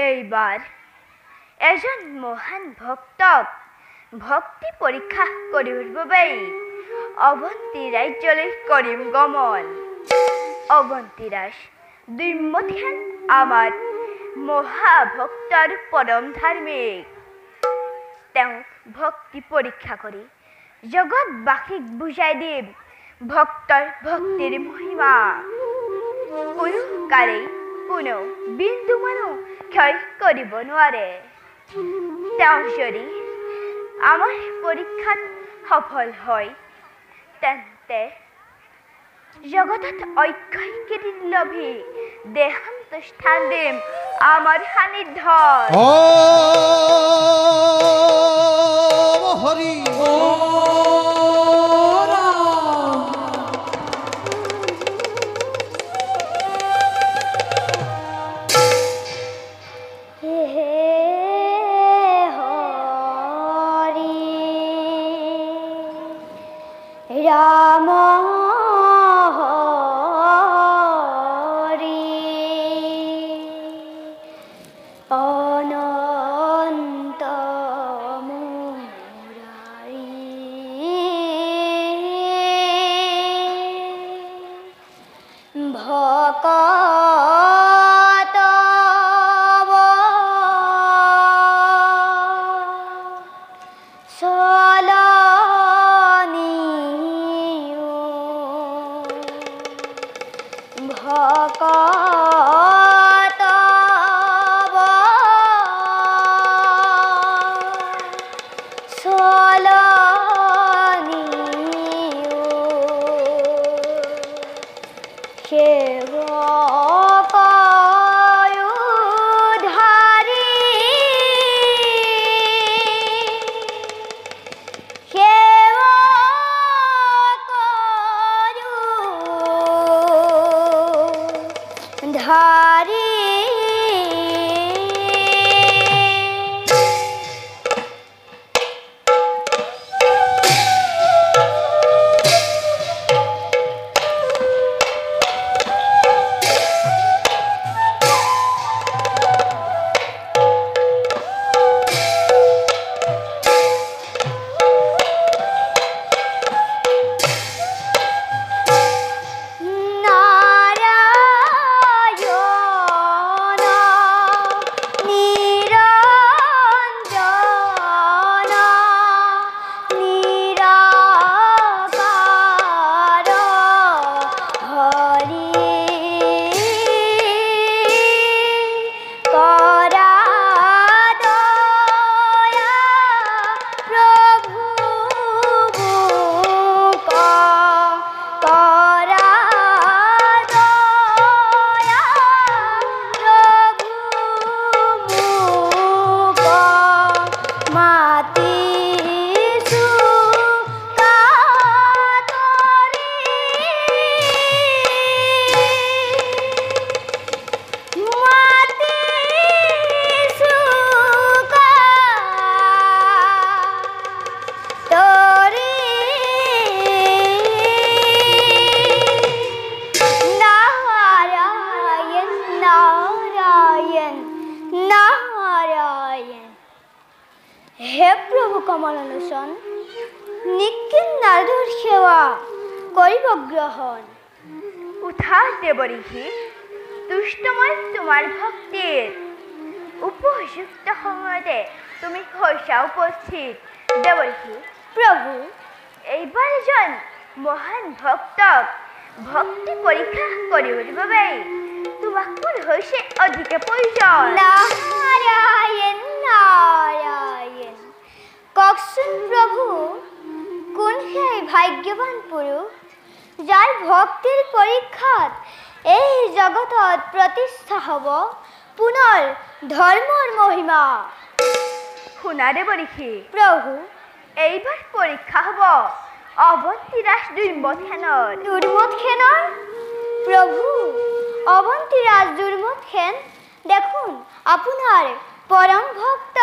এইবাৰ এজন মহান ভক্তক ভক্তি পৰীক্ষা কৰিবৰ বাবে অৱন্তী ৰাজ্যলৈ কৰিম গমন। অৱন্তী ৰাজ দুৰ্মথেন আমাৰ মহাভক্তৰ পৰম ধাৰ্মিক। তেওঁক ভক্তি পৰীক্ষা কৰি জগতবাসীক বুজাই দিম ভক্তৰ ভক্তিৰ মহিমা। কোনো কালেই কোনো বিন্দু মানো ক্ষয় কৰিব নোৱাৰে। তেওঁ যদি আমাৰ পৰীক্ষাত সফল হয় তেন্তে জগতত অক্ষয় কীৰ্তি লভি দেহান্ত স্থান দিম আমাৰ সান্নিধ্যত। হৰি ৰাম হৰি অনন্ত মুৰাৰি ভকত ভকত সলনিও সেবক উদ্ধাৰি ধাৰি হে প্ৰভু কমললোচন নিখিল নাৰদৰ সেৱা কৰিব গ্ৰহণ। উঠা দেৱঋষি তুষ্ট মই তোমাৰ ভক্তিৰ উপযুক্ত সময়তে তুমি হৈছা উপস্থিত। দেৱঋষি প্ৰভু এইবাৰ এজন মহান ভক্তক ভক্তি পৰীক্ষা কৰিবৰ বাবে তোমাক কোন হৈছে অধিক প্ৰয়োজন? নাৰায়ণ নাৰায়ণ কওকচোন প্ৰভু কোন সেই ভাগ্যবান পুৰুষ যাৰ ভক্তিৰ পৰীক্ষাত এই জগতত প্ৰতিষ্ঠা হ'ব পুনৰ ধৰ্মৰ মহিমা। শুনা দেৱঋষি প্ৰভু এইবাৰ পৰীক্ষা হ'ব অৱন্তী ৰাজ দুৰ্মথেনৰ। দুৰ্মথেনৰ প্ৰভু অৱন্তী ৰাজ দুৰ্মথেন দেখোন আপোনাৰ পৰম ভক্ত।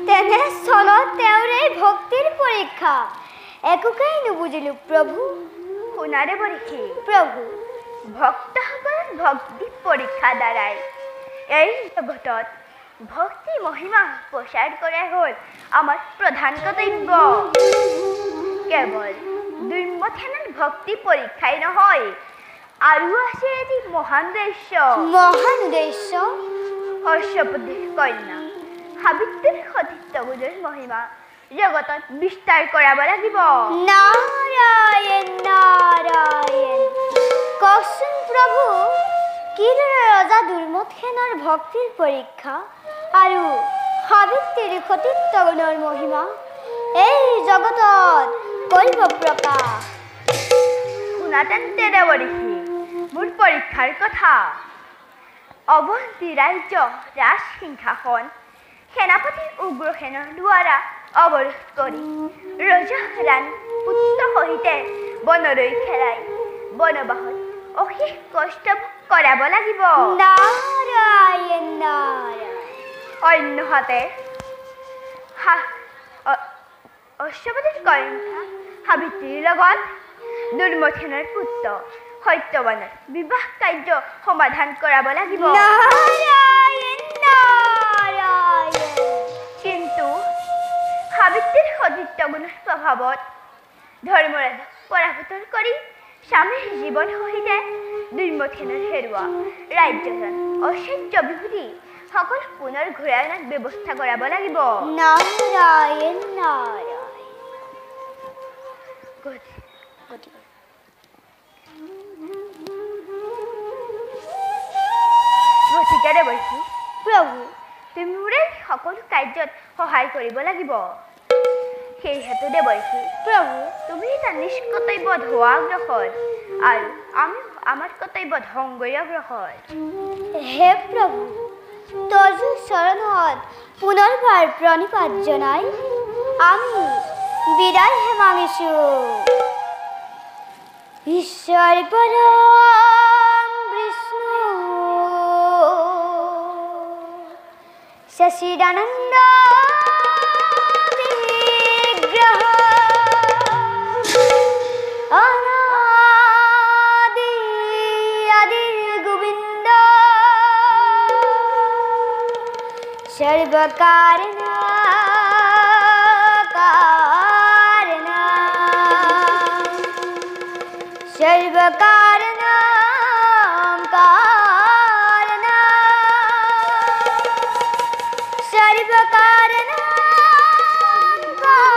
তেনেস্থলত তেওঁৰ এই ভক্তিৰ পৰীক্ষা একোকেই নুবুজিলো প্ৰভু। শুনা দেৱঋষি প্ৰভু ভক্তসকলৰ ভক্তি পৰীক্ষা দ্বাৰাই এই জগতত ভক্তি মহিমা প্ৰচাৰ কৰাই হ'ল আমাৰ প্ৰধান কৰ্তব্য। কেৱল দুৰ্মথেনৰ ভক্তি পৰীক্ষাই নহয়, আৰু আছে এটি মহান উদ্দেশ্য। মহান উদ্দেশ্য হৰ্ষপতিৰ কন্যা সাবিত্ৰীৰ সতীত্ব গুণৰ মহিমা জগতত বিস্তাৰ কৰাব লাগিব। নাৰায়ণ নাৰায়ণ। কওকচোন প্ৰভু, কিদৰে ৰজা দুৰ্মথেনৰ ভক্তিৰ পৰীক্ষা আৰু সাবিত্ৰীৰ সতীত্ব গুণৰ মহিমা এই জগতত কৰিব প্ৰকাশ? শুনা তেন্তে দেৱঋষি মোৰ পৰীক্ষাৰ কথা। অৱন্তী ৰাজ্য ৰাজসিংহাসন সেনাপতি উগ্ৰসেনৰ দ্বাৰা অৱৰোধ কৰি ৰজা ৰাণী পুত্ৰ সহিতে বনলৈ খেলাই বনবাসত অশেষ কষ্ট কৰাব লাগিব। নাৰায়ণ নাৰায়ণ। অন্যহাতে অশ্বপতিৰ কন্যা সাবিত্ৰীৰ লগত দুৰ্মথেনৰ পুত্ৰ সত্যবানৰ বিবাহ কাৰ্য সমাধান কৰাব লাগিব। নাৰায়ণ নাৰায়ণ। কিন্তু সাবিত্ৰীৰ সতীত্ব গুণৰ প্ৰভাৱত ধৰ্মৰাজক পৰাভূত কৰি স্বামীৰ জীৱন সহিতে দুৰ্মথেনৰ হেৰুৱা ৰাজ্যজন ঐশ্বৰ্য বিভূতি সকলো পুনৰ ঘূৰাই অনাৰ ব্যৱস্থা কৰাব লাগিব। নাৰায়ণ নাৰায়ণ। গতিকে দেৱৰ্ষি প্ৰভু, তুমি মোৰ এই সকলো কাৰ্যত সহায় কৰিব লাগিব। সেইহেতু দেৱৰ্ষি প্ৰভু, তুমি এটা নিষ্কৰ্তব্যত হোৱা অগ্ৰসৰ আৰু আমি আমাৰ কৰ্তব্যত সংগী অগ্ৰসৰ। হে প্ৰভু, তজু চৰণত পুনৰবাৰ প্ৰণিপাত জনাই আমি বিদায়হে মাগিছো। ঈশ্বৰ পৰম বিষ্ণু সচিদানন্দ বিগ্ৰহ অনাদি আদি গোবিন্দ সর্বকারণ কারণ সর্বকারণ কারণ সর্বকারণ কারণ।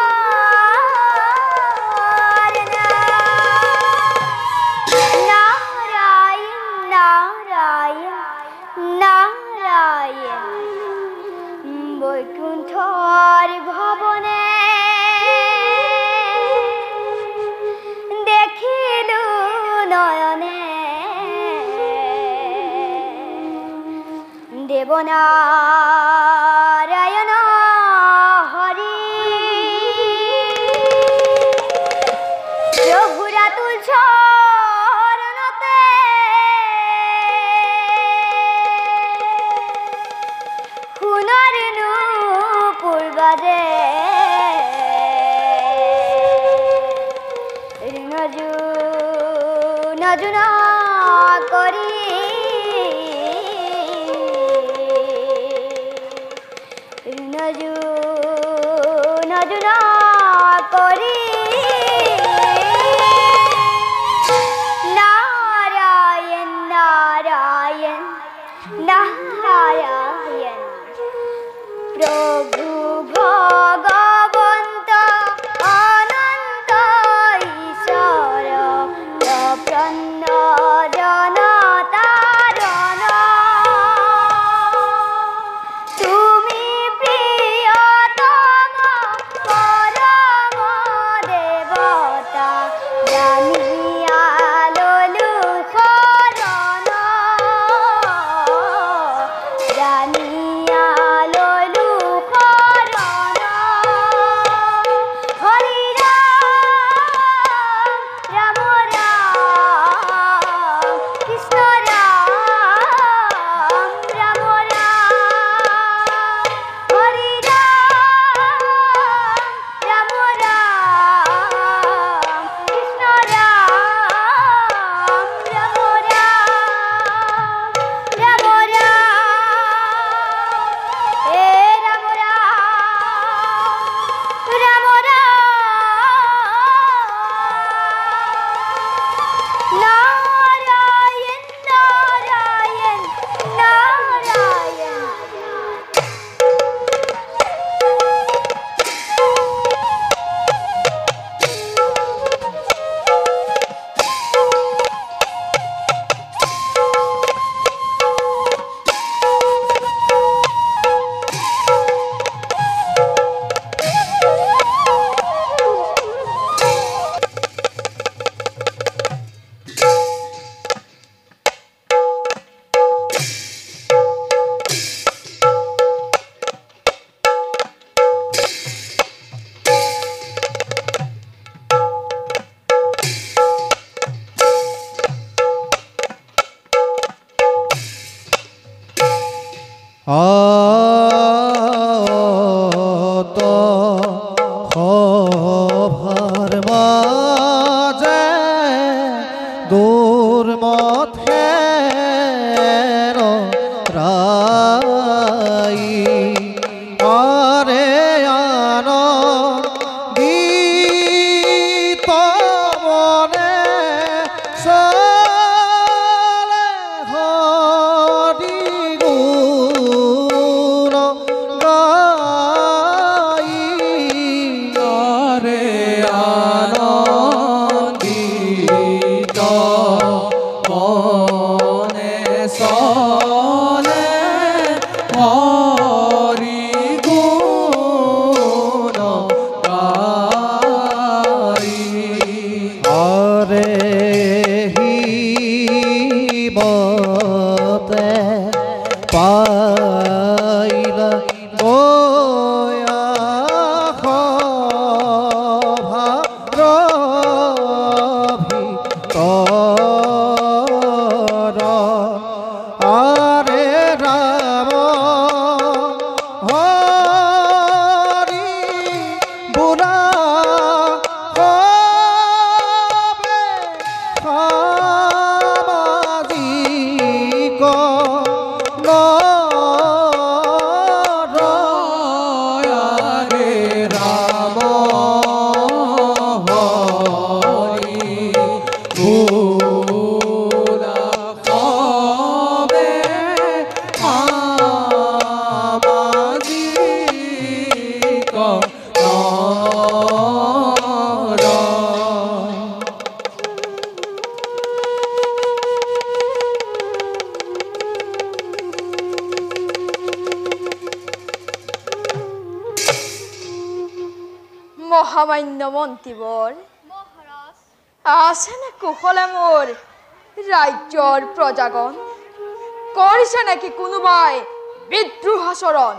নারায়ণ নারায়ণ নারায়ণ। বৈকুণ্ঠর ভবনে দেখিলু নয়নে দেবনারায়ণ হরি প্রভুরা তুলছ পূর্বাজে নজু নজুনা করি নজু নজুনা করি। নারায়ণ নারায়ণ নারায়ণ। প্রভু ভগবন্ত অনন্ত ঈশ্বর প্রপন্ন জনতারণ তুমি প্রিয় আত সভার মাঝে দুর্মথের রাই আরে আনন্দিত মনে চলে হরি গুণ গাই আরে আনন্দিত মনে চলে হরি গুণ গাই আরে হিমতে পাইলা গয়া ভিতর আরে রাম হরি বুলা হবে সামাজিক নর আরে রাম হরি ভোলা হবে সামাজিক নর মহামান্য মন্ত্ৰীবৰ আছে নে কুশলে মোৰ ৰাজ্যৰ প্ৰজাগণ কৰিছে নেকি কোনোবাই বিদ্ৰোহ আচৰণ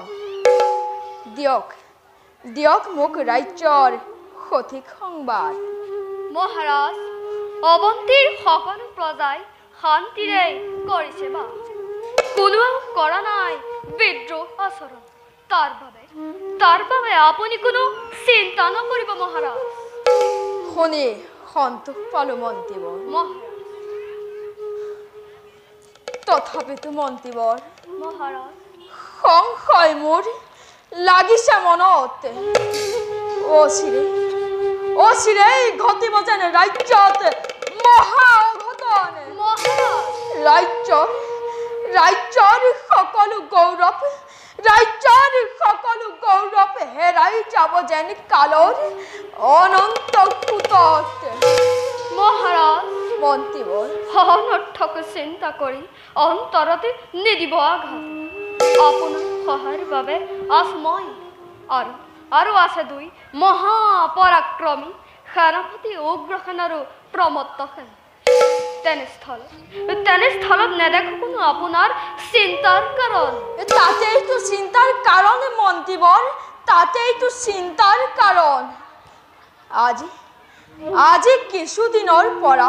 দিয়ক দিয়ক মোক ৰাজ্যৰ সঠিক সংবাদ মহাৰাজ অৱন্তীৰ সকলো প্ৰজাই শান্তিৰে কৰিছে বা কোনেও কৰা নাই বিদ্ৰোহ আচৰণ তাৰ বাবে আপুনি কোনো চিন্তা নকৰিব মহাৰাজ শুনি সন্তোষ পালো মন্ত্ৰীবৰ মহাৰাজ তথাপিতো মন্ত্ৰীবৰ মহাৰাজ সংশয় মোৰ লাগিছে মনত অচিৰে ঘটিব যেন ৰাজ্যত মহা অঘটন মহাৰাজ ৰাজ্যৰ সকলো গৌৰৱ হেৰাই যাব যেন কালৰ অনন্ত কুতত মহাৰাজ মন্ত্ৰীবৰ অনৰ্থক চিন্তা কৰি অন্তৰতে নিদিব আঘাত আপোনাৰ সহায়ৰ বাবে আছো মই আৰু আছে দুই মহাপৰাক্ৰমী সেনাপতি উগ্ৰসেন আৰু প্ৰমত্তসেন তেনেস্থলত নেদেখো কোনো আপোনাৰ চিন্তাৰ কাৰণ তাতেইতো চিন্তাৰ কাৰণ মন্ত্ৰীবৰ তাতেইতো চিন্তাৰ কাৰণ আজি কিছুদিনৰ পৰা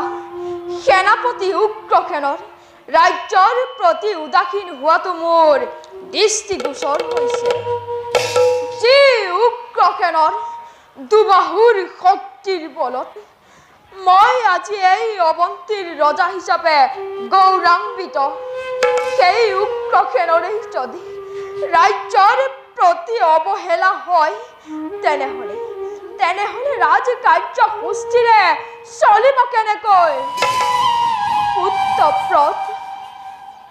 সেনাপতি উগ্ৰসেনৰ ৰাজ্যৰ প্ৰতি উদাসীন হোৱাটো মোৰ দৃষ্টিগোচৰ হৈছে যি উগ্ৰসেনৰ দুবাহুৰ শক্তিৰ বলত মই আজি এই অৱন্তীৰ ৰজা হিচাপে গৌৰৱান্বিত সেই উগ্ৰসেনৰে যদি ৰাজ্যৰ প্ৰতি অৱহেলা হয় তেনেহলে ৰাজকাৰ্যসূচীৰে চলিব কেনেকৈ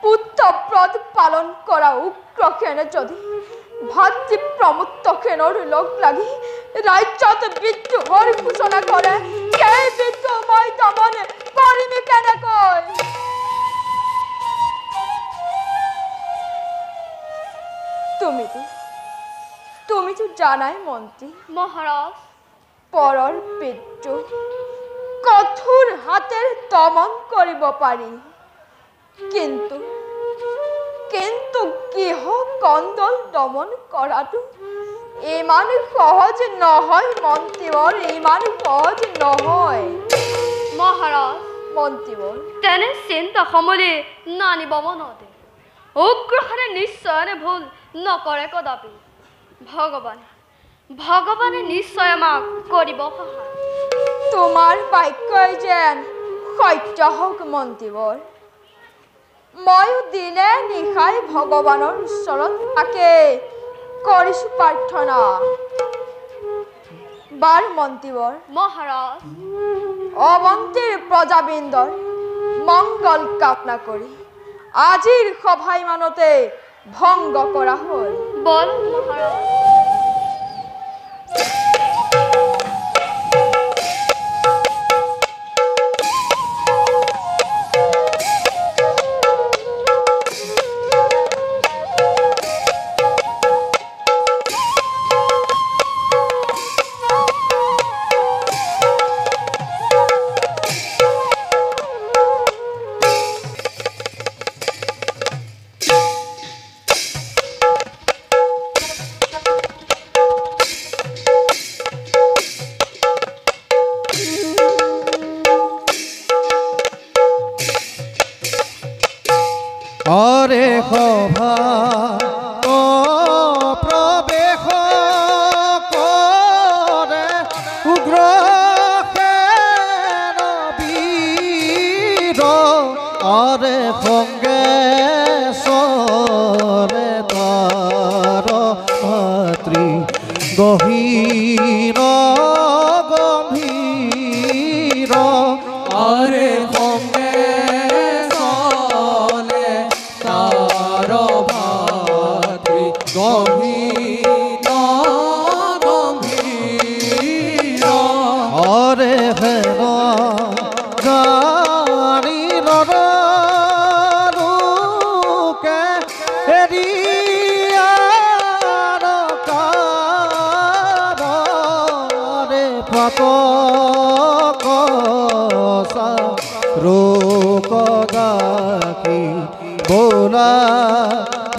পুত্ৰব্ৰত পালন কৰা উগ্ৰসেনে যদি ভাতৃ প্ৰমত্তসেনৰ লগ লাগি ৰাজ্যত বিদ্ৰোহৰ ঘোষণা কৰে সেই বিদ্ৰোহ মই দমন কৰিম কেনেকৈ তুমিতো জানাই মন্ত্ৰী মহাৰাজ পৰৰ বিদ্ৰোহ কঠোৰ হাতেৰে দমন কৰিব পাৰি কিন্তু গৃহ কন্দল দমন কৰাটো ইমান সহজ নহয় মন্ত্ৰীবৰ ইমান সহজ নহয় মহাৰাজ মন্ত্ৰীবৰ তেনে চিন্তা সমলে নানিব মনতে উগ্ৰখনে নিশ্চয়নে ভুল নকৰে কদাপি ভগৱানে নিশ্চয় আমাক কৰিব সহায় তোমাৰ বাক্যই যেন সত্য হওক মন্ত্ৰীবৰ ময়ো দিনে নিশাই ভগৱানৰ ওচৰত তাকে কৰিছো প্ৰাৰ্থনা বাৰ মন্ত্ৰীবৰ মহাৰাজ অৱন্তীৰ প্ৰজাবৃন্দৰ মংগল কামনা কৰি আজিৰ সভা ইমানতে ভংগ কৰা হ'ল বল মহাৰাজ অরে সভা প্রবেশ করে উগ্র বীর অরে সঙ্গে সরে তার মাতৃ গহীর গম্ভীর আরে সঙ্গে চলে তার ভাতৃ গভীর গম্ভীর অরে হেন জানি নরকে এরিয়ার কাবরে পাতক রোক গাখি বোলা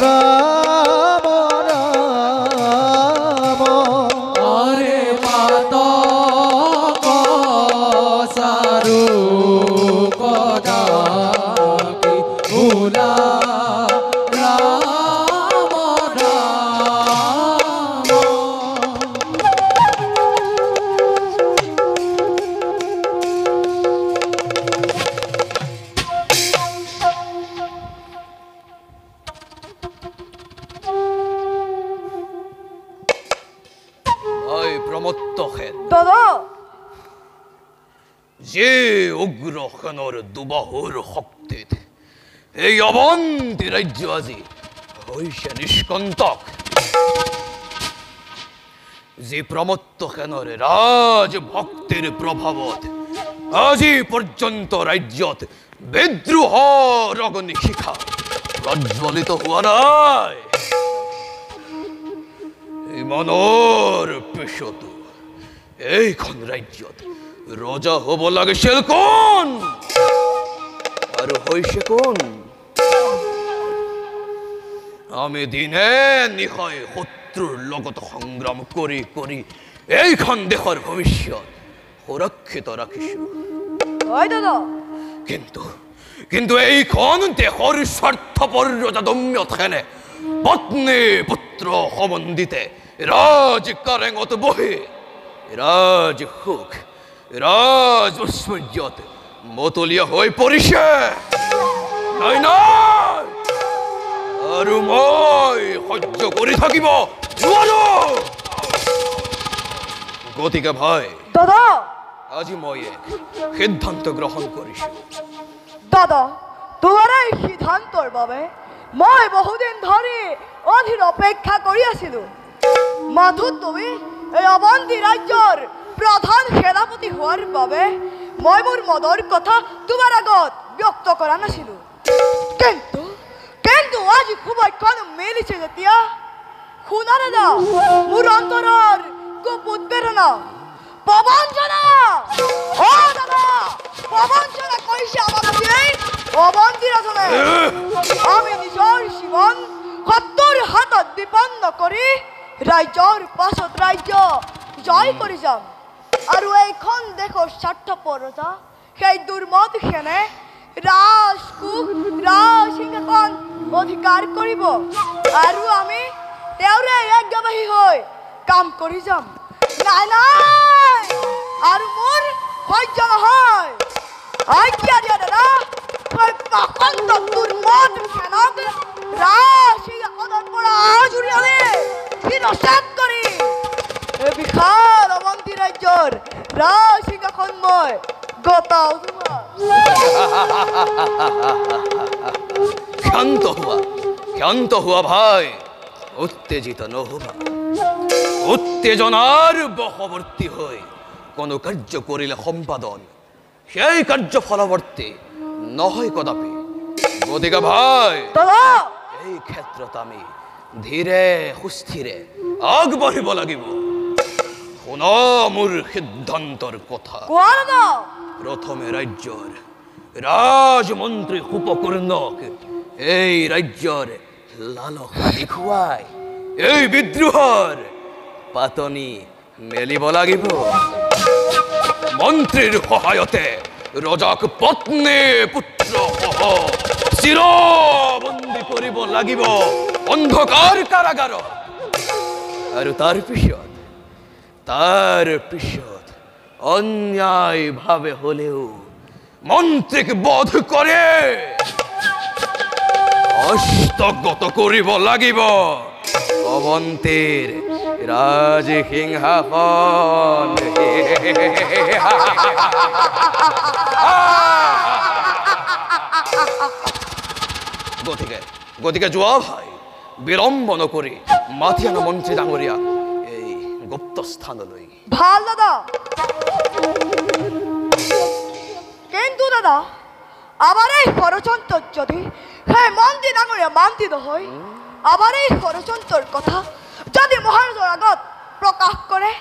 রাম রাম আরে পাতক সারু কদাকি ভোলা রাম রাম ওই প্রমত্তখেন দাদা যে উগ্ৰখনৰ দুবাহুৰ শক্তিত এই অৱন্তী ৰাজ্য আজি হৈছে নিষ্কণ্টক যি প্ৰমত্তখেনৰ ৰাজভক্তিৰ প্ৰভাৱত আজি পৰ্যন্ত ৰাজ্যত বিদ্ৰোহৰ অগ্নিশিখা প্ৰজ্বলিত হোৱা নাই ইমানৰ পিছতো এইখন ৰাজ্যত ৰজা হ'ব লাগিছিল কোন আৰু হৈছে কোন আমি দিনে নিশাই শত্ৰুৰ লগত সংগ্ৰাম কৰি কৰি এইখন দেশৰ ভৱিষ্যত সুৰক্ষিত ৰাখিছো হয় দাদা কিন্তু এইখন দেশৰ স্বাৰ্থপৰ ৰজাদম্যখনে পত্নী পুত্ৰ সম্বন্ধিতে ৰাজ কাৰেঙত বহি ৰাজ সুখ ৰাজ ঐশ্বৰ্যত মতলীয়া হৈ পৰিছে নাই নাই আৰু মই সহ্য কৰি থাকিব নোৱাৰো গতিকে ভাই দাদা আজি মই এক সিদ্ধান্ত গ্ৰহণ কৰিছো দাদা তোমাৰ এই সিদ্ধান্তৰ বাবে মই বহুদিন ধৰি অধীৰ অপেক্ষা কৰি আছিলো মাথো তুমি এই অৱন্তী ৰাজ্যৰ প্ৰধান সেনাপতি হোৱাৰ বাবে মই মোৰ মনৰ কথা তোমাৰ আগত ব্যক্ত কৰা নাছিলো কিন্তু আজি সময়খন মিলিছে যেতিয়া শুনা দাদা মোৰ অন্তৰৰ খুব উদ্বেদনা প্ৰবঞ্চনা অ দাদা প্ৰবঞ্চনা কৰিছে আমাক অৱন্তী ৰাজনে আমি নিজৰ জীৱন শত্ৰুৰ হাতত বিপন্ন কৰি ৰাজ্যৰ পাছত ৰাজ্য জয় কৰি যাম আৰু এইখন দেশৰ স্বাৰ্থপৰ ৰজা সেই দুৰ্মদখেনে ৰাজসিংহাসন অধিকাৰ কৰিব আৰু আমি তেওঁৰে আজ্ঞাবাহী হৈ কাম কৰি যাম। নাই নাই আৰু মোৰ সহ্য নহয়। আজ্ঞা দিয়া দাদা, পাখণ্ড দুৰ্মদ সেনক ৰাজসিংহাসনৰ পৰা আজুৰি আনি শিৰচ্ছেদ কৰি এই বিশাল অৱন্তী ৰাজ্যৰ ৰাজসিংহাসন মই গতাও তোমাৰ। শান্ত হুয়া ভাই, উত্তেজিত নহবা। উত্তেজনার বশবর্তী হয়ে কোনো কার্য করিলে সম্পাদন সেই কার্য ফলবর্তী নহয় কদাপি। গতিকে ভাই, এই ক্ষেত্ৰত আমি ধীৰে সুস্থিৰে আগবাঢ়িব লাগিব। শুন মোৰ সিদ্ধান্তৰ কথা। প্ৰথমে ৰাজ্যৰ ৰাজমন্ত্ৰী উপকৰ্ণক এই ৰাজ্যৰ লালসা দেখুৱাই এই বিদ্ৰোহৰ পাতনি মেলিব লাগিব। মন্ত্ৰীৰ সহায়তে ৰজাক পত্নী পুত্ৰ সহ চিৰবন্দী কৰিব লাগিব অন্ধকাৰ কাৰাগাৰত। আৰু তাৰ পিছত অন্যায়ভাৱে হলেও মন্ত্ৰীক বধ কৰে হস্তগত কৰিব লাগিব অৱন্তীৰ ৰাজসিংহাসন। গতিকে যোৱা ভাই, বিলম্ব নকৰি মাতি আনা মন্ত্ৰী ডাঙৰীয়া এই গুপ্ত স্থানলৈ। ভাল দাদা, কিন্তু দাদা আবাৰ এই ষড়যন্ত্ৰ যদি সেই মন্ত্ৰী ডাঙৰীয়া মান্তি নহয়, আবাৰ এই ষড়যন্ত্ৰৰ কথা যদি মহাৰাজৰ আগত প্ৰকাশ কৰে,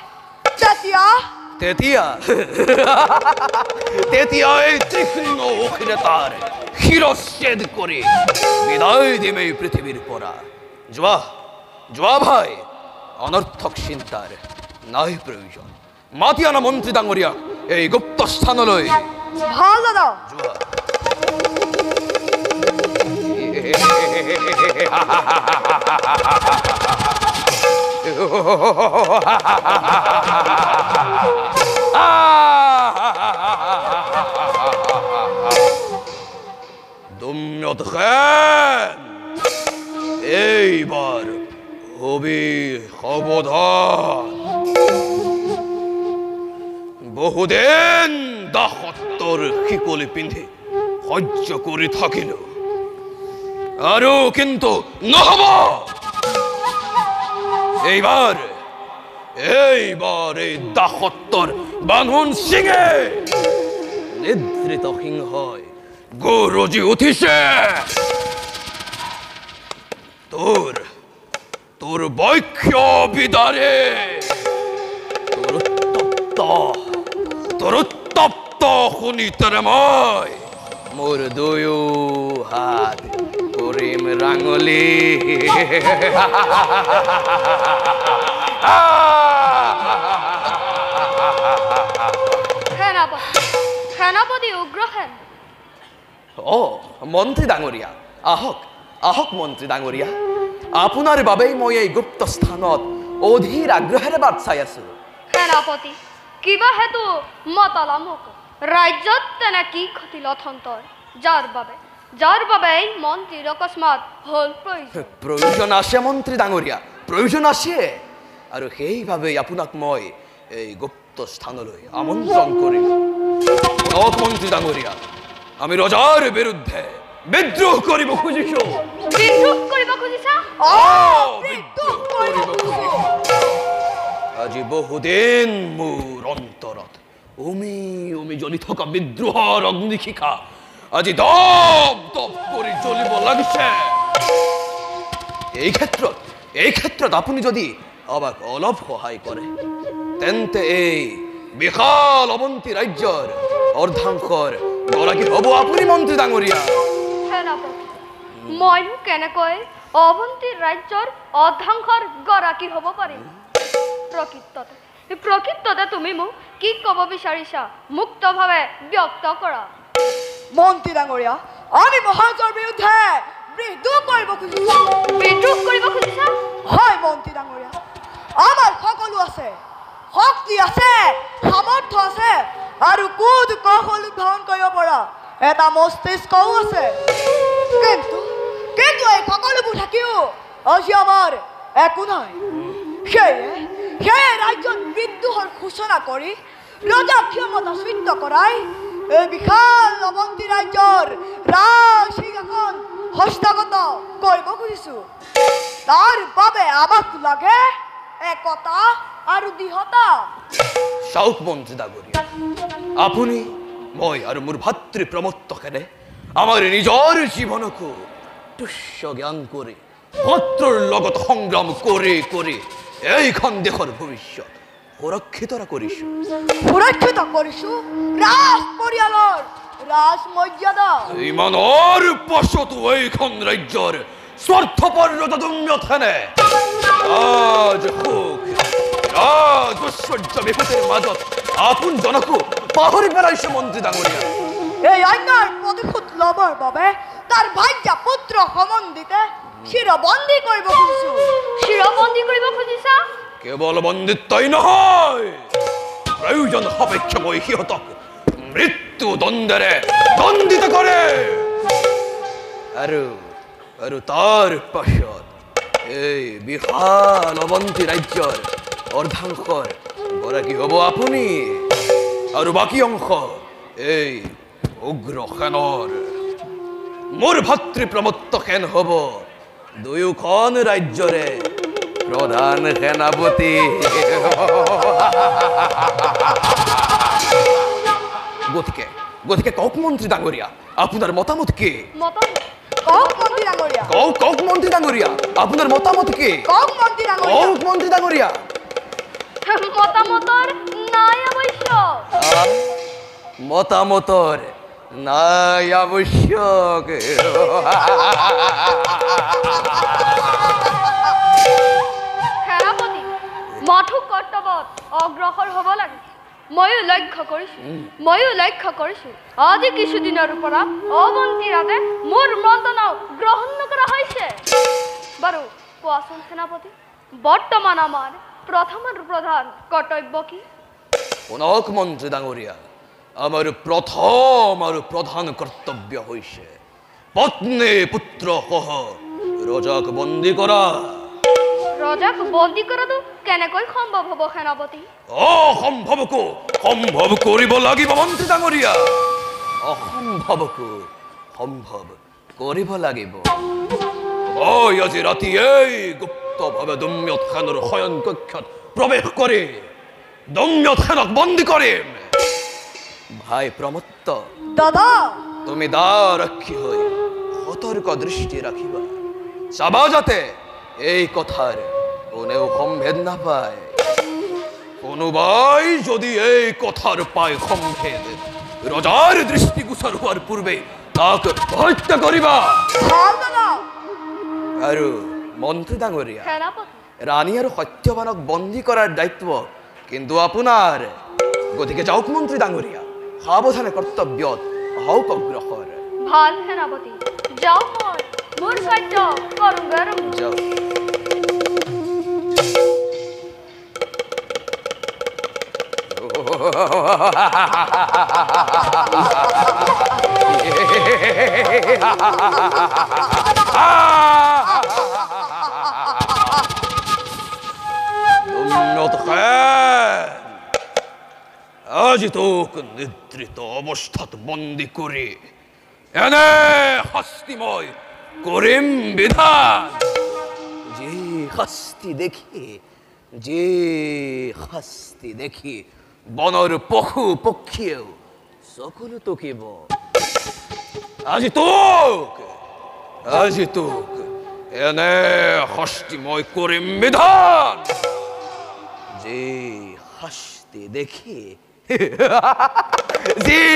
তেতিয়া এই তীক্ষ্ণ অখিৰে তাৰ শিৰচ্ছেদ কৰি বিদায় দিম এই পৃথিৱীৰ পৰা। যোৱা ভাই, অনৰ্থক চিন্তাৰ নাই প্ৰয়োজন। মাতি আনা মন্ত্ৰী ডাঙৰীয়া এই গুপ্ত স্থানলৈ। ভাল দাদা। যোৱা। দুম্নত খান, এইবাৰ হবি সাবধান। বহুদিন দাসত্বৰ শিকলি পিন্ধি সহ্য কৰি থাকিলো, আৰু কিন্তু নহব। এইবাৰ এই দাসত্বৰ বান্ধোন ছিঙে নিদ্ৰিত সিংহই গৰজি উঠিছে। তোৰ বক্ষ বিদাৰে তোৰ উত্তপ্ত শুনিতৰে মই মোৰ দুয়ো হাত কৰিম ৰাঙলি। সেনাপতি উগ্ৰসেন। ও মন্ত্ৰী ডাঙৰীয়া, আহক মন্ত্ৰী ডাঙৰীয়া, আপোনাৰ বাবেই মই এই গুপ্ত স্থানত অধীৰ আগ্ৰহেৰে বাট চাই আছো। সেনাপতি, কিবা হেতু মতলা মোক ৰাজ্যত তেনে কি ঘটিল অথন্তৰ যাৰ বাবে এই মন্ত্ৰীৰ অকস্মাত হল প্ৰয়োজন আছে মন্ত্ৰী ডাঙৰীয়া, প্ৰয়োজন আছে। আৰু সেইবাবেই আপোনাক মই এই গুপ্ত স্থানলৈ আমন্ত্ৰণ কৰিম। মন্ত্ৰী ডাঙৰীয়া, আমি ৰজাৰ বিৰুদ্ধে বিদ্ৰোহ কৰিব খুজিছো। আজি বহুদিন মোৰ অন্তৰত উমি জ্বলি থকা বিদ্ৰোহৰ অগ্নিশিখা আজি দপ দপ কৰি জ্বলিব লাগিছে। এই ক্ষেত্ৰত আপুনি যদি আমাক অলপ সহায় কৰে, তেন্তে এই বিশাল অৱন্তী ৰাজ্যৰ অৰ্ধাংশৰ গৰাকী হ'ব আপুনি মন্ত্ৰী ডাঙৰীয়া। মইনো কেনেকৈ অৱন্তীৰ ৰাজ্যৰ অৰ্ধাংশৰ গৰাকী হ'ব পাৰিম? প্ৰকৃততে তুমি মোক কি ক'ব বিচাৰিছা মুক্তভাৱে ব্যক্ত কৰা। মন্ত্ৰী ডাঙৰীয়া আমি মহাৰাজৰ বিৰুদ্ধে বিদ্ৰোহ কৰিব খুজিছো বিদ্ৰোহ কৰিব খুজিছা হয় মন্ত্ৰী ডাঙৰীয়া আমাৰ সকলো আছে শক্তি আছে সামৰ্থ্য আছে আৰু কুদ কৌশল উদ্ভাৱন কৰিব পৰা এটা মস্তিষ্কও আছে কিন্তু কিন্তু এই সকলোবোৰ থাকিও আজি আমাৰ একো নাই সেয়ে ৰাজ্যত বিদ্ৰোহৰ সূচনা কৰি ৰজা ক্ষমতাচ্যুত কৰাই এই বিশাল অৱন্তী ৰাজ্যৰ ৰাজসিংহাসন হস্তগত কৰিব খুজিছো তাৰ বাবে আমাক লাগে একতা আৰু দৃঢ়তা চাওক মন্ত্ৰী ডাঙৰীয়া আপুনি মই আৰু মোৰ ভাতৃ প্ৰমত্তখেনে আমাৰ নিজৰ জীৱনকো তুচ্ছ জ্ঞান কৰি শত্ৰুৰ লগত সংগ্ৰাম কৰি কৰি এইখন দেশৰ ভৱিষ্যত সুৰক্ষিত কৰিছো ৰাজ পৰিয়ালৰ ৰাজমৰ্যাদা ইমানৰ পাছতো এইখন ৰাজ্যৰ স্বাৰ্থপৰ ৰজা দম্যথেনে ৰাজ সুখ ৰাজ ঐশ্বৰ্য বিপদৰ মাজত আপোনজনকো পাহৰি পেলাইছে মন্ত্ৰী ডাঙৰীয়া এই অন্যায় প্ৰতিশোধ ল'বৰ বাবে তাৰ ভাৰ্যা পুত্ৰ সম্বন্ধিতে শিৰবন্দী কৰিব খুজিছো শিৰবন্দী কৰিব খুজিছা কেৱল বন্দিত্বই নহয় প্ৰয়োজন সাপেক্ষকৈ সিহঁতক মৃত্যু দণ্ডেৰে দণ্ডিত কৰে আৰু তাৰ পাছত এই বিশাল অৱন্তী ৰাজ্যৰ অৰ্ধাংশৰ গৰাকী হ'ব আপুনি আৰু বাকী অংশ এই উগ্ৰসেনৰ মোৰ ভাতৃ প্ৰমত্তসেন হ'ব দুয়োখন ৰাজ্যৰে প্ৰধান সেনাপতি গতিকে কওক মন্ত্ৰী ডাঙৰীয়া আপোনাৰ মতামত কি কওক মন্ত্ৰী ডাঙৰীয়া কওক মন্ত্ৰী ডাঙৰীয়া আপোনাৰ মতামত কি কওক মন্ত্ৰী ডাঙৰীয়া কওক মন্ত্ৰী ডাঙৰীয়া মতামতৰ নাই আৱশ্যক মতামতৰ নাই আৱশ্যক সেনাপতি মাথো কৰ্তব্যত অগ্ৰসৰ হ'ব লাগে ময়ো লক্ষ্য কৰিছো আজি কিছুদিনৰ পৰা অৱন্তী ৰাজে মোৰ মন্ত্ৰণাও গ্ৰহণ নকৰা হৈছে বাৰু কোৱাচোন সেনাপতি বৰ্তমান আমাৰ প্ৰথম আৰু প্ৰধান কৰ্তব্য কি শুনক মন্ত্ৰী ডাঙৰীয়া আমাৰ প্ৰথম আৰু প্ৰধান কৰ্তব্য হৈছে পত্নী পুত্ৰ সহ ৰজাক বন্দী কৰা ৰজাক বন্দী কৰাটো কেনেকৈ সম্ভৱ হ'ব সেনাপতি অসম্ভৱকো সম্ভৱ কৰিব লাগিব মন্ত্ৰী ডাঙৰীয়া অসম্ভৱকো সম্ভৱ কৰিব লাগিব মই আজি ৰাতি এই গুপ্তভাৱে দম্যত খানৰ শয়ন কক্ষত প্ৰৱেশ কৰি দম্যত খানক বন্দী কৰিম ভাই প্ৰমত্ত দাদা তুমি দ্বাৰক্ষী হৈ সতৰ্ক দৃষ্টি ৰাখিবা চাবা যাতে এই কথাৰ কোনেও সম্ভেদ নাপায় কোনোবাই যদি এই কথাৰ পায় সম্ভেদ ৰজাৰ দৃষ্টিগোচৰ হোৱাৰ পূৰ্বে তাক হত্যা কৰিবা ভাল দাদা আৰু মন্ত্ৰী ডাঙৰীয়া সেনাপতি ৰাণী আৰু সত্যবানক বন্দী কৰাৰ দায়িত্ব কিন্তু আপোনাৰ গতিকে যাওক মন্ত্ৰী ডাঙৰীয়া সাৱধানে কৰ্তব্যত হওক অগ্ৰসৰ ভাল সেনাপতি যাওঁ মই মোৰ কাৰ্য কৰোঁগৈ আৰু যাওক আজি তোক নিদ্ৰিত অবস্থাত বন্দী কৰি এনে শাস্তি মই কৰিম বিধান যে শাস্তি দেখি বনৰ পশু পক্ষীয়েও চকুলো টকিব আজি তোক এনে শাস্তি মই কৰিম বিধান যে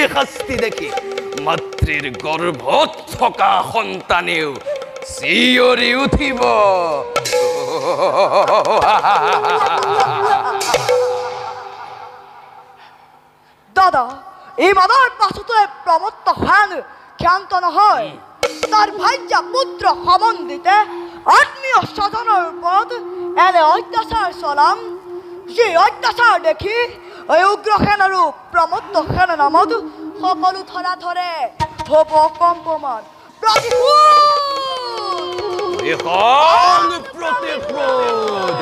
শাস্তি দেখি মাতৃৰ গৰ্ভত থকা সন্তানেও চিঞৰি উঠিব দাদা এই মাদাৰ পাছতে প্ৰমত্ত খান ক্ষান্ত নহয় তাৰ ভাজ্যা পুত্ৰ সম্বন্ধিতে আত্মীয় স্বজনৰ ওপৰত এনে অত্যাচাৰ চলাম যি অত্যাচাৰ দেখি এই উগ্ৰসেন আৰু প্ৰমত্ত সেন নামত সকলো ধৰা ধৰে হ'ব কম্পমান প্ৰতিশোধ এখন প্ৰতিশোধ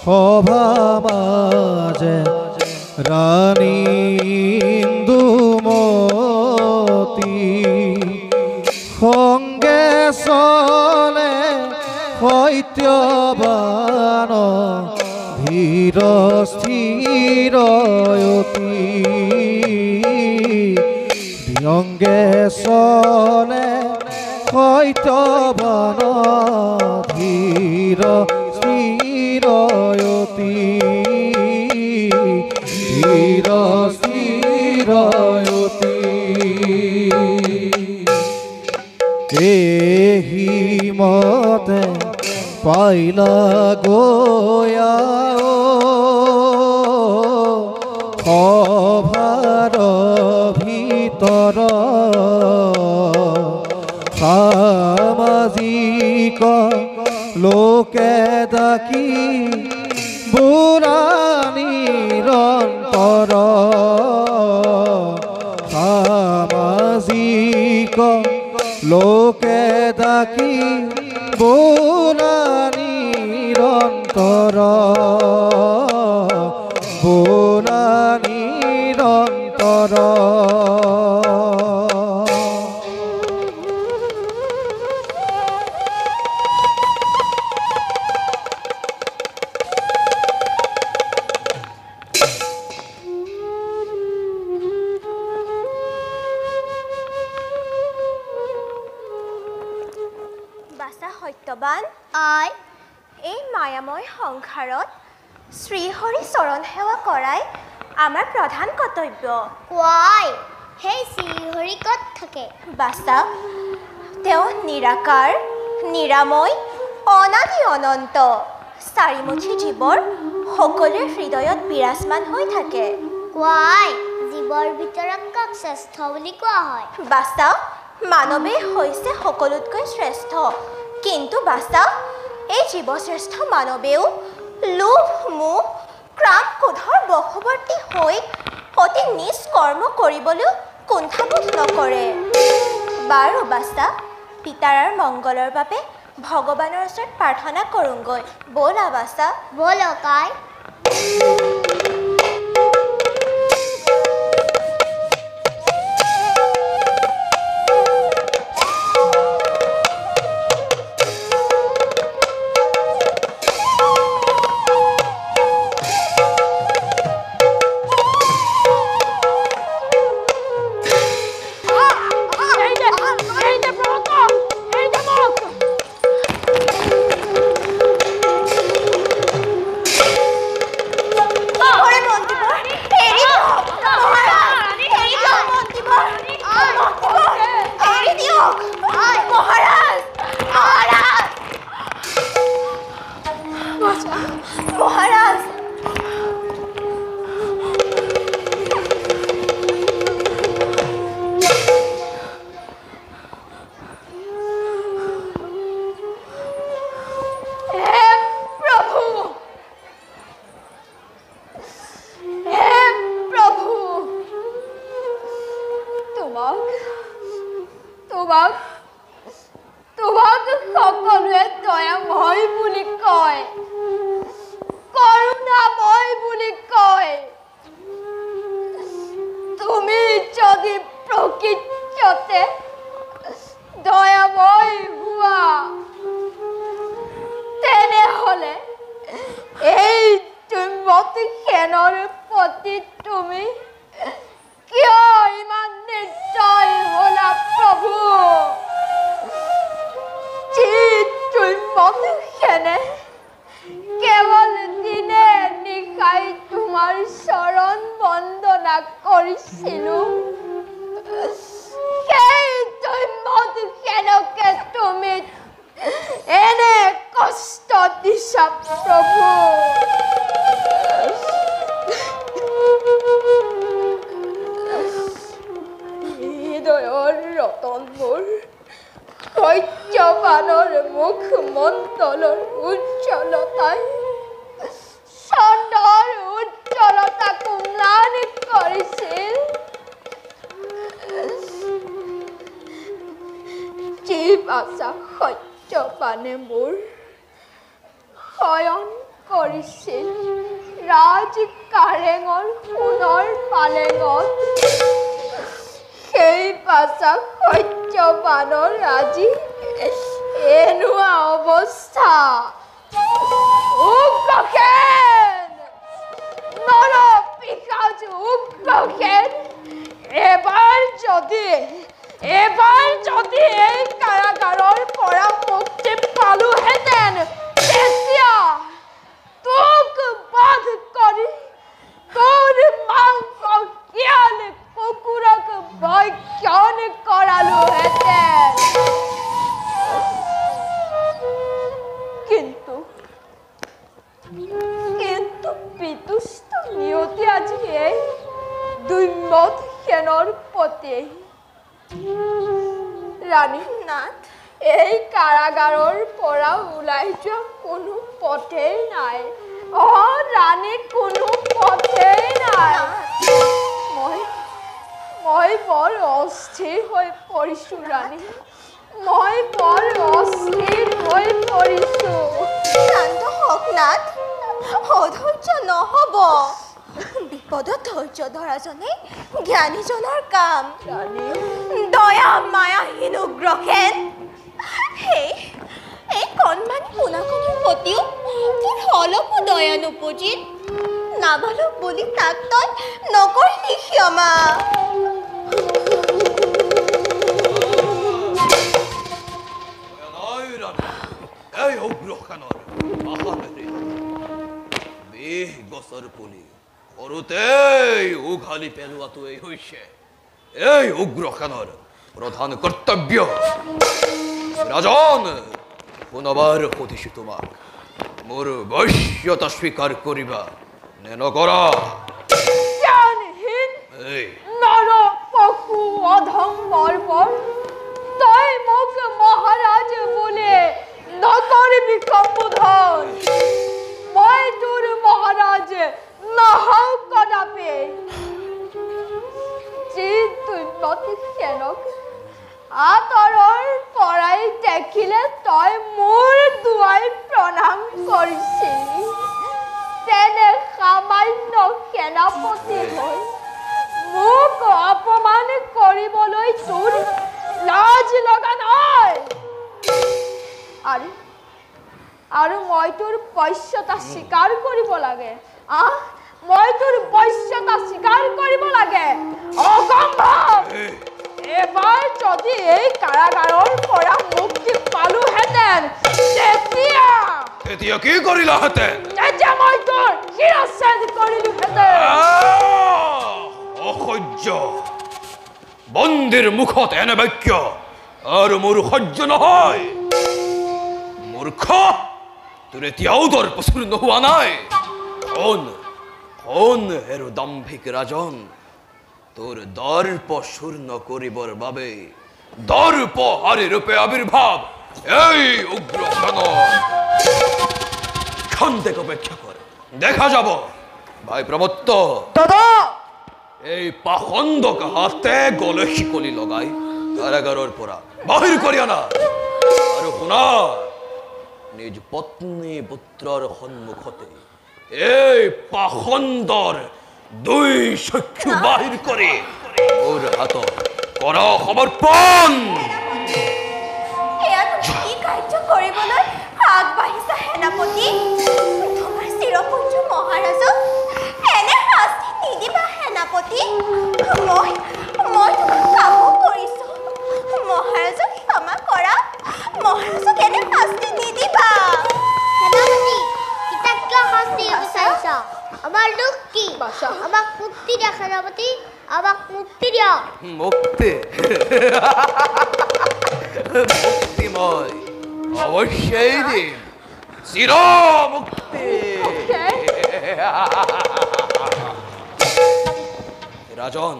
সভা মাঝে ৰানী ইন্দুমতী সঙ্গে চলে সত্যবান ধীৰ স্থিৰয়তী ব্যংগে চলে সত্যবান ধীৰ স্থিৰয়তী ধীৰ স্থিৰয়তী এহি মতে পাইলা গয়া সভাৰ ভিতৰ সামাজিক লোকে ডাকি বুঢ়ানীৰ অন্তৰ সামাজিক লোকে ডাকি বুঢ়ানীৰ অন্তৰ বুঢ়ানীৰ অন্তৰ সত্যবান আই এই মায়াময় সংসাৰত শ্ৰীহৰি চৰণ সেৱা কৰাই আমাৰ প্ৰধান কৰ্তব্য কোৱাই সেই শ্ৰীহৰি ক'ত থাকে বাছা তেওঁ নিৰাকাৰ নিৰাময় অনাদি অনন্ত চাৰিমুখী জীৱৰ সকলোৰে হৃদয়ত বিৰাজমান হৈ থাকে কোৱাই জীৱৰ ভিতৰত কাক শ্ৰেষ্ঠ বুলি কোৱা হয় বাছা মানৱেই হৈছে সকলোতকৈ শ্ৰেষ্ঠ কিন্তু বাছা এই জীৱশ্ৰেষ্ঠ মানৱেও লোভ মোহ ক্ৰাম ক্ৰোধৰ বশৱৰ্তী হৈ অতি নিজ কৰ্ম কৰিবলৈও কুণ্ঠাবোধ নকৰে বাৰু বাছা পিতাৰাৰ মংগলৰ বাবে ভগৱানৰ ওচৰত প্ৰাৰ্থনা কৰোঁগৈ ব'লা বাছা ব'লক আই মহাৰাজ তোমাক সকলোৱে দয়াময় বুলি কয়, কৰুণাময় দয়াময় বুলি কয় তুমি যদি প্ৰকৃততে দয়াময় হোৱা তেনেহলে এই দৈম্যতী সেনৰ প্ৰতি তুমি কিয় ইমান নিৰ্দয় হলা প্ৰভু যি দৈম্যতী সেনে কেৱল দিনে নিশাই তোমাৰ চৰণ বন্দনা কৰিছিলো সেই দৈম্যতী সেনকে তুমি এনে কষ্ট দিছা প্ৰভু হৃদয়ৰ ৰতনবোৰ সত্যবানৰ মুখমণ্ডলৰ উজ্জ্বলতাই চন্দ্ৰৰ উজ্জ্বলতাকো ম্লান কৰিছিল যি ভাষা সত্যবানে মোৰ শয়ন কৰিছিল ৰাজ কাৰেঙৰ সোণৰ পালেঙত সেই ভাষা সত্যবানৰ আজি এনেকুৱা অৱস্থা উগ্ৰসেন নৰ পিশাচ উগ্ৰসেন এবাৰ যদি এই কাৰাগাৰৰ পৰা মুক্তি পালোহেঁতেন তেতিয়া তোক বধ কৰি তোৰ মাংস শিয়াল কুকুৰক ভক্ষণ কৰালোহেঁতেন কিন্তু বিতুষ্ট নিয়তি আজি এই দৈম্যত সেনৰ প্ৰতি ৰাণী নাথ এই কাৰাগাৰৰ পৰা ওলাই যোৱা কোনো পথেই নাই ৰাণী কোনো পথেই নাই মই বৰ অস্থিৰ হৈ পৰিছো ৰাণী মই বৰ অস্থিৰ হৈ পৰিছো শান্ত হওক নাথ অধৈৰ্য নহব বিপদত ধৈৰ্য ধৰাজনে জ্ঞানীজনৰ কাম দয়া মায়াহীন উগ্ৰসেন এই কণমানি পোনাকণৰ প্ৰতিও তোৰ অলপো দয়া নুপুজিল নাবালক বুলি তাক তই নকৰিলি ক্ষমা এই উগ্ৰসেনৰ বিহ গছৰ পুলি সৰুতেই উঘালি পেলোৱাটোৱেই হৈছে এই উগ্ৰসেনৰ প্ৰধান কৰ্তব্য ৰাজন পুনৰবাৰ সুধিছো তোমাক মোৰ বশ্যতা স্বীকাৰ কৰিবা নে নকৰা জ্ঞানহীন নৰ পশু অধম বৰ্বৰ তই মোক মহাৰাজ বুলি নকৰিবি সম্বোধন মই তোৰ মহাৰাজ নহওঁ কদাপি যি দৈম্যতী সেনক আঁতৰৰ পৰাই দেখিলে তই মোৰ দুৱাই প্ৰণাম কৰিছিলি তেনে সামান্য সেনাপতি হৈ মোক অপমান কৰিবলৈ তোৰ লাজ লগা নাই আৰু মই তোৰ বশ্যতা স্বীকাৰ কৰিব লাগে মই তোৰ বশ্যতা স্বীকাৰ কৰিব লাগে অসম্ভৱ এবাৰ যদি এই কাৰাগাৰৰ পৰা মুক্তি পালোহেঁতেন তেতিয়া কি কৰিলাহেঁতেন তেতিয়া মই তোৰ শিৰচ্ছেদ কৰিলোহেঁতেন অসহ্য বন্দীৰ মুখত এনে বাক্য আৰু মোৰ সহ্য নহয় মূৰ্খ তোৰ এতিয়াও দৰ্পচুৰ নোহোৱা নাই কোন হেৰু দাম্ভিক ৰাজন তোৰ দৰ্প চূৰ্ণ কৰিবৰ বাবে দৰ্পহাৰী ৰূপে আবিৰ্ভাৱ এই উগ্ৰসেনৰ খন্তেক অপেক্ষা কৰ দেখা যাব ভাই প্ৰমত্ত দাদা এই পাখণ্ডক হাতে গলে শিকলি লগাই কাৰাগাৰৰ পৰা বাহিৰ কৰি আনা আৰু শুনা নিজ পত্নী পুত্ৰৰ সন্মুখতে এই পাখন্দৰ দুই চক্ষু বাহিৰ কৰে ওৰ হাত কৰা সমৰ্পণ। এয়া তুমি কি কাৰ্য কৰিবলৈ আগবাঢ়িছা সেনাপতি? তোমাৰ চিৰপূজ্য মহাৰাজক এনে শাস্তি নিদিবা সেনাপতি। মই তোমাক কামো কৰিছো, মহাৰাজক ক্ষমা কৰা, মহাৰাজক এনে শাস্তি নিদিবা। সেনাপতি, কিতাক কিয় শাস্তি বিচাৰিছা? আমাৰ দুখ কি? বাছা। আমাক মুক্তি দিয়া সেনাপতি, আমাক মুক্তি দিয়া। মুক্তি মুক্তি মই অৱশ্যেই দিম, চিৰ মুক্তি। ৰাজন,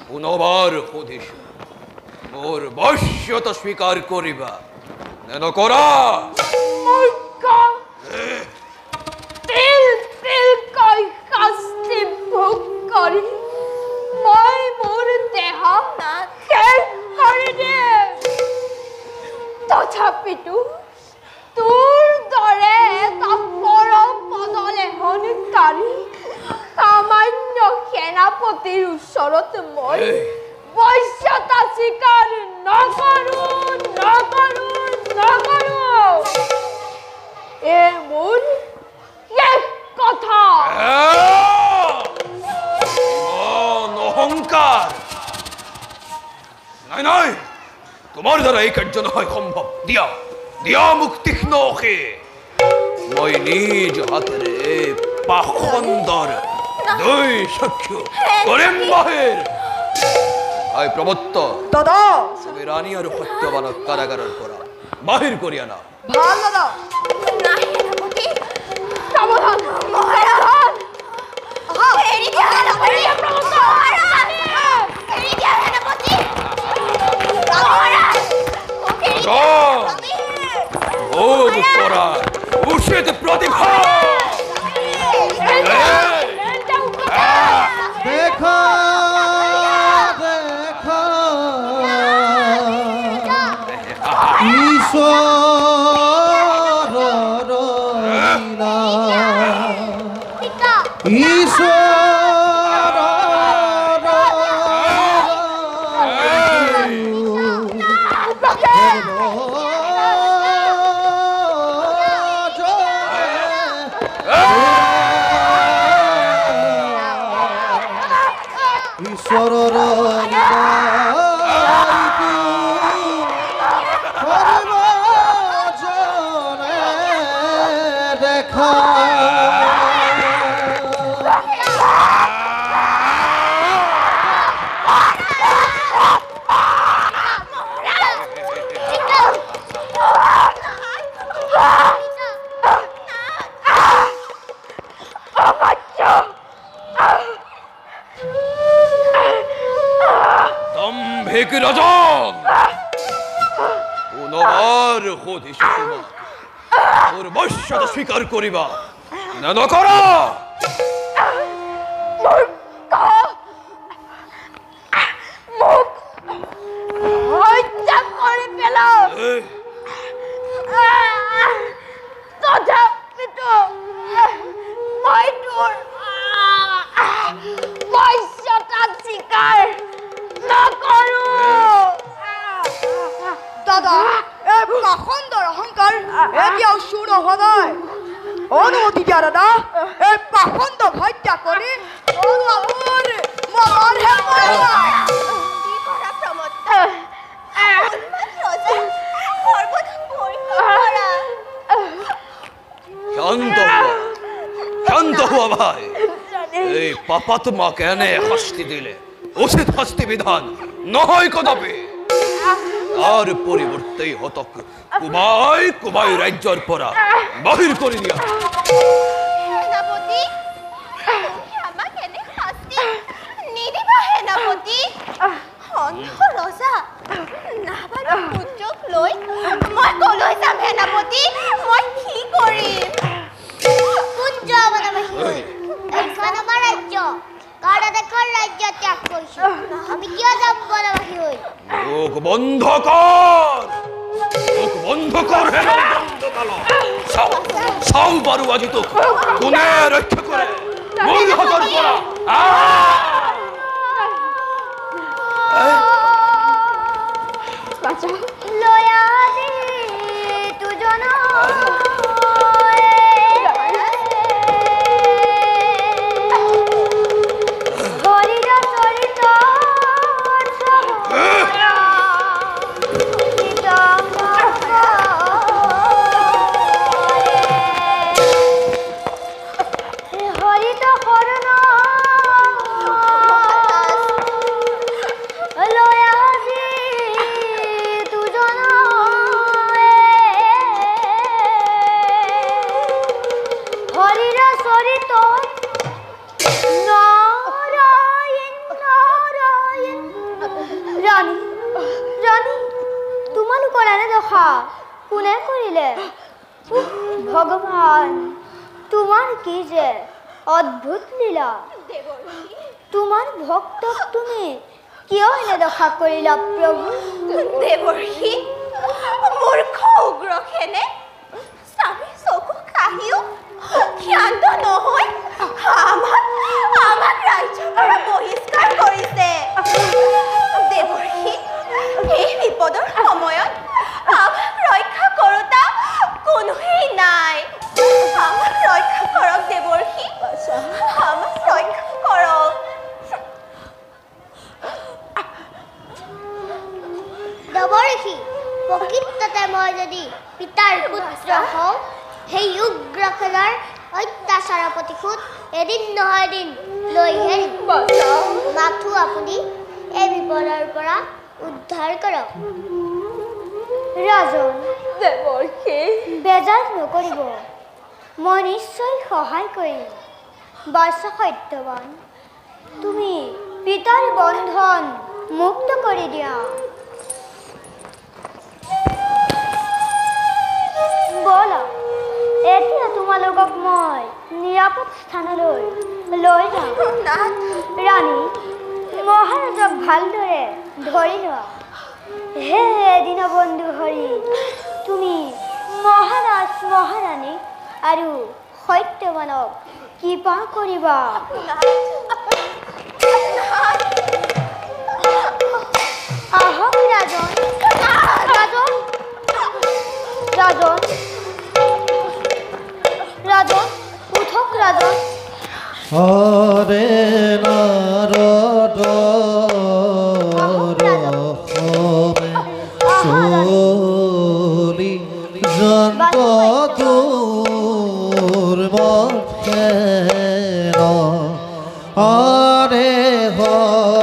পুনৰবাৰ সুধিছো, মোৰ বশ্যতা স্বীকাৰ কৰিবা নে নকৰা? মূৰ্খ! তিল তিলকৈ শাস্তি ভোগ কৰি মই মোৰ দেহ শেষ কৰি দিম। তথাপিতো তোৰ দৰে এটা পৰম পদলেহনকাৰী সামান্য সেনাপতিৰ ওচৰত মই বশ্যতা স্বীকাৰ নকৰো। এ মোৰ শেষ কথা। অহংকাৰ! নাই নাই, তোমাৰ দ্বাৰা এই কাৰ্য নহয় সম্ভৱ। দিয়া দিয়া মোক তীক্ষ্ণ অসে। মই নিজ হাতেৰে এই পাখন্দৰ দুই চক্ষু কৰিম বাহিৰ। আই প্ৰমত্ত, দাদা তুমি ৰাণী আৰু সত্যবানক কাৰাগাৰৰ পৰা বাহিৰ কৰি আনা। ভাল দাদা। নাই সেনাপতি, সাৱধান মহাৰাজ এৰি দিয়া সেনাপতি, মহাৰাজ এৰি দিয়া সেনাপতি, মহাৰাজ মোক এৰি দিয়া সেনাপতি। ভোগ কৰা উচিত প্ৰতিভা। দেখা দেখা ঈশ্বৰৰ লীলা, পিতা, ঈশ্বৰৰ ঈশ্বৰৰ দেখা দম্ভিক ৰাজন, পুনৰবাৰ সুধিছো তোমাক, মোৰ বশ্যতা স্বীকাৰ কৰিবা নে নকৰা? মোক হত্যা কৰি পেলাও। তথাপিতো মই তোৰ বশ্যতা স্বীকাৰ নকৰো। দাদা, এই পাখন্দৰ অহংকাৰ এতিয়াও চূৰ হোৱা নাই। অনুমতি দিয়া দাদা, এই পাখন্দক হত্যা কৰি মোৰ মনৰহে মৰণ। কি কৰা প্ৰমত্ত? উন্মাদ ৰজা সৰ্বদা পৰীক্ষা কৰা। শান্ত হোৱা ভাই। এই পাপাত্মাক এনে শাস্তি দিলে উচিত শাস্তি বিধান নহয় কদাপি। তাৰ পৰিৱৰ্তে হতক কুবাই ৰাজ্যৰ পৰা বাহিৰ কৰি দিয়া। সেনাপতি, তুমি আমাক এনে শাস্তি নিদিবা সেনাপতি। অন্ধ ৰজা নাবালক পুত্ৰক লৈ মই কলৈ যাম সেনাপতি? মই কি কৰিম? কোন যোৱা বনবাসী হৈ? এইখন আমাৰ ৰাজ্য। কাৰণ এখন ৰাজ্য ত্যাগ কৰিছো। আমি কিয় যাম বনবাসী হৈ? মুখ বন্ধ কৰ, মুখ বন্ধ কৰ হে বন্ধ কালো। চাও বাৰু আজি তোক কোনে ৰক্ষা কৰে মোৰ হাতৰ পৰা বাঁচাও লয়া দে তুজন হৰিৰ চৰিত হৰিত কৰুণ লয়া দে তুজন হৰিৰ চৰিত নাৰায়ণ নাৰায়ণ ৰানী ৰানী তোমালোকৰ এনে দশা কোনে কৰিলে উহ, ভগৱান তোমাৰ কি যে অদ্ভুত লীলা তোমাৰ ভক্তক তুমি কিয় এনে দশা কৰিলা প্ৰভু দেৱৰ্ষি মূৰ্খ উগ্ৰসেনে স্বামী চকু কাহিও ক্ষান্ত নহয় আমাক ৰাজ্যৰ পৰা বহিষ্কাৰ কৰিছে দেৱৰ্ষি এই বিপদৰ সময়ত আমাক ৰক্ষা কৰোতা কোনোৱেই নাই আমাক ৰক্ষা কৰক দেৱৰ্ষি আমাক ৰক্ষা কৰক দেৱৰ্ষি প্ৰকৃততে মই যদি পিতাৰ পুত্ৰ হওঁ সেই উগ্ৰসেনাৰ অত্যাচাৰৰ প্ৰতিশোধ এদিন নহয় এদিন লৈহে মাথো আপুনি এই বিপদৰ পৰা উদ্ধাৰ কৰক ৰাজন দেৱৰ্ষি বেজাৰ নকৰিব মই নিশ্চয় সহায় কৰিম বৰ্ষ সত্যৱান তুমি পিতাৰ বন্ধন মুক্ত কৰি দিয়া ব'লা এতিয়া তোমালোকক মই নিৰাপদ স্থানলৈ লৈ যাম ৰাণী মহাৰাজক ভালদৰে ধৰি লোৱা হে দীনবন্ধু হৰি তুমি মহাৰাজ মহাৰাণী আৰু সত্যৱানক কৃপা কৰিবা আহক ৰাজন ৰাজন ৰাজন ৰাজন উঠক ৰাজন হৰে নাৰদ ৰহমে চলি জন্ত দুৰ্মখে হৰে হৰে